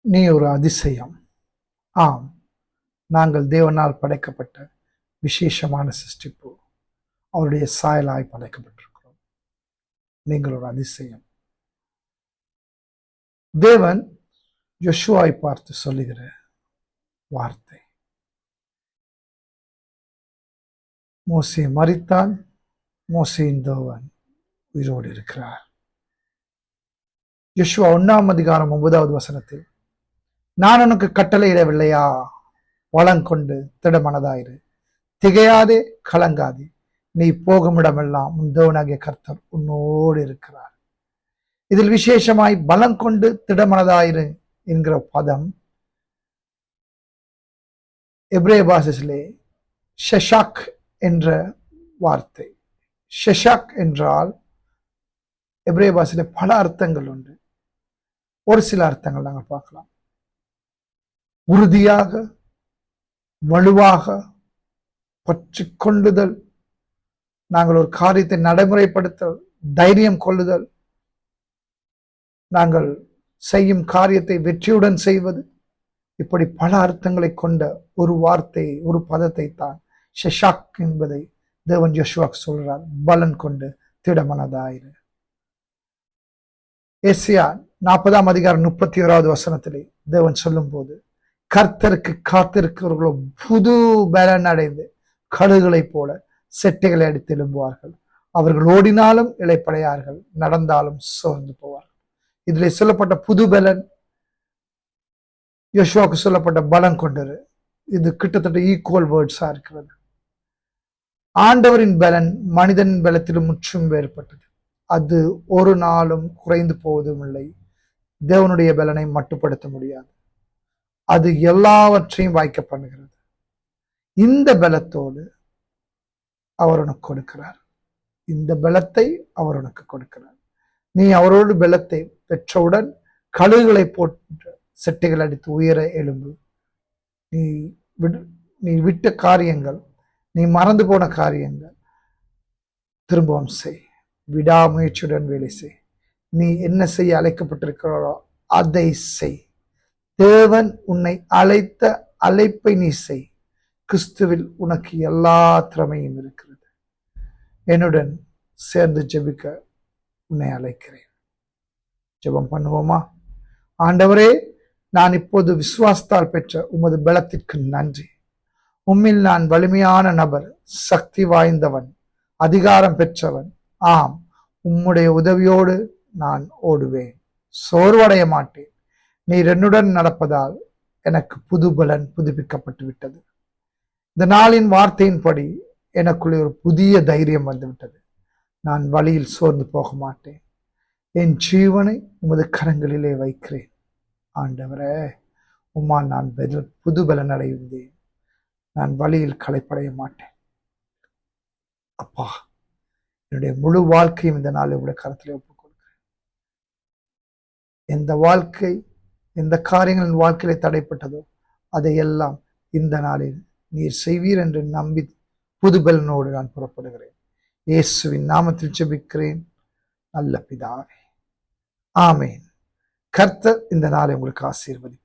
நீ ஒரு அதிசயம். ஆம், நாங்கள் தேவனால் படைக்கப்பட்ட விசேஷமான சிருஷ்டிப்பு. அவருடைய சாயலாய் படைக்கப்பட்டிருக்கிறோம். நீங்கள் ஒரு அதிசயம். தேவன் யோசுவாவை பார்த்து சொல்லுகிற வார்த்தை, மோசே மரித்தான், மோசேயின் தேவன் உயிரோடு இருக்கிறார். யோசுவா 1:9 நான் உனக்கு கட்டளையிடவில்லையா? வளங்கொண்டு திடமனதாயிரு, திகையாதே, கலங்காதே, நீ போகும் இடமெல்லாம் உன் தேவனாகிய கர்த்தர் உன்னோடு இருக்கிறார். இதில் விசேஷமாய் பலம் கொண்டு திடமனதாயிரு என்கிற பதம் எபிரேய பாஷையிலே ஷஷாக் என்ற வார்த்தை. ஷஷாக் என்றால் எபிரேய பாஷையிலே பல அர்த்தங்கள் உண்டு. ஒரு சில அர்த்தங்கள் நாங்கள் பார்க்கலாம். உறுதியாக, வலுவாக, பற்றி கொள்ளுதல், நாங்கள் ஒரு காரியத்தை நடைமுறைப்படுத்த தைரியம் கொள்ளுதல், நாங்கள் செய்யும் காரியத்தை வெற்றியுடன் செய்வது, இப்படி பல அர்த்தங்களை கொண்ட ஒரு வார்த்தையை, ஒரு பதத்தை தான் ஷஷாக் என்பதை தேவன் யோசுவாக்கு சொல்றார். பலன் கொண்டு திடமனதாயிரு. ஏசாயா 40:31 தேவன் சொல்லும் போது, கர்த்தருக்கு காத்திருக்கிறவர்களோ புது பலன் அடைந்து கழுகுகளைப் போல செட்டைகளை அடித்து எழும்புவார்கள். அவர்கள் ஓடினாலும் இளைப்படையார்கள், நடந்தாலும் சோர்ந்து போவார்கள். இதில் சொல்லப்பட்ட புது பலன், யோசுவாவுக்கு சொல்லப்பட்ட பலம் கொண்டது. இது கிட்டத்தட்ட ஈக்குவல் வேர்ட்ஸா இருக்கிறது. ஆண்டவரின் பலன் மனிதனின் பலத்திலும் முற்றும் வேறுபட்டது. அது ஒரு நாளும் குறைந்து போவதும் இல்லை. தேவனுடைய பலனை மட்டுப்படுத்த முடியாது. அது எல்லாவற்றையும் வாய்க்க பண்ணுகிறது. இந்த பலத்தோடு அவர் உனக்கு கொடுக்கிறார். இந்த பலத்தை அவர் உனக்கு கொடுக்கிறார். நீ அவரோடு பலத்தை பெற்றவுடன் கழுகுகளை போட்டு செட்டைகள் அடித்து உயர எழும்பு. நீ விட்ட காரியங்கள், நீ மறந்து போன காரியங்கள் திரும்பவும் செய். விடாமுயற்சியுடன் வேலை செய். நீ என்ன செய்ய அழைக்கப்பட்டிருக்கிறோ அதை செய். தேவன் உன்னை அழைத்த அழைப்பை நீ செய். கிறிஸ்துவில் உனக்கு எல்லா திறமையும் இருக்கிறது. என்னுடன் சேர்ந்து ஜெபிக்க உன்னை அழைக்கிறேன். ஜெபம் பண்ணுவோமா? ஆண்டவரே, நான் இப்போது விசுவாசத்தால் பெற்ற உமது பலத்திற்கு நன்றி. உம்மில் நான் வலிமையான நபர், சக்தி வாய்ந்தவன், அதிகாரம் பெற்றவன். ஆம், உம்முடைய உதவியோடு நான் ஓடுவேன், சோர்வடைய மாட்டேன். நீர் என்னுடன் நடப்பதால் எனக்கு புது பலன் புதுப்பிக்கப்பட்டு விட்டது. இந்த நாளின் வார்த்தையின்படி எனக்குள்ளே ஒரு புதிய தைரியம் வந்துவிட்டது. நான் வழியில் சோர்ந்து போக மாட்டேன். என் ஜீவனை உமது கரங்களிலே வைக்கிறேன். ஆண்டவரே, உம்மால் நான் புது பலன் அடைந்தேன். நான் வழியில் களைப்படைய மாட்டேன். அப்பா, என்னுடைய முழு வாழ்க்கையும் இந்த நாள் உங்களுடைய கருத்திலே ஒப்புக்கொள்கிறேன். எந்த காரியங்கள் வாழ்க்கையிலே தடைப்பட்டதோ அதையெல்லாம் இந்த நாளில் நீர் செய்வீர் என்று நம்பி புது பலனோடு நான் புறப்படுகிறேன். இயேசுவின் நாமத்தில் ஜெபிக்கிறேன் நல்ல பிதாவே, ஆமேன். கர்த்தர் இந்த நாளை உங்களுக்கு ஆசீர்வதிப்பார்.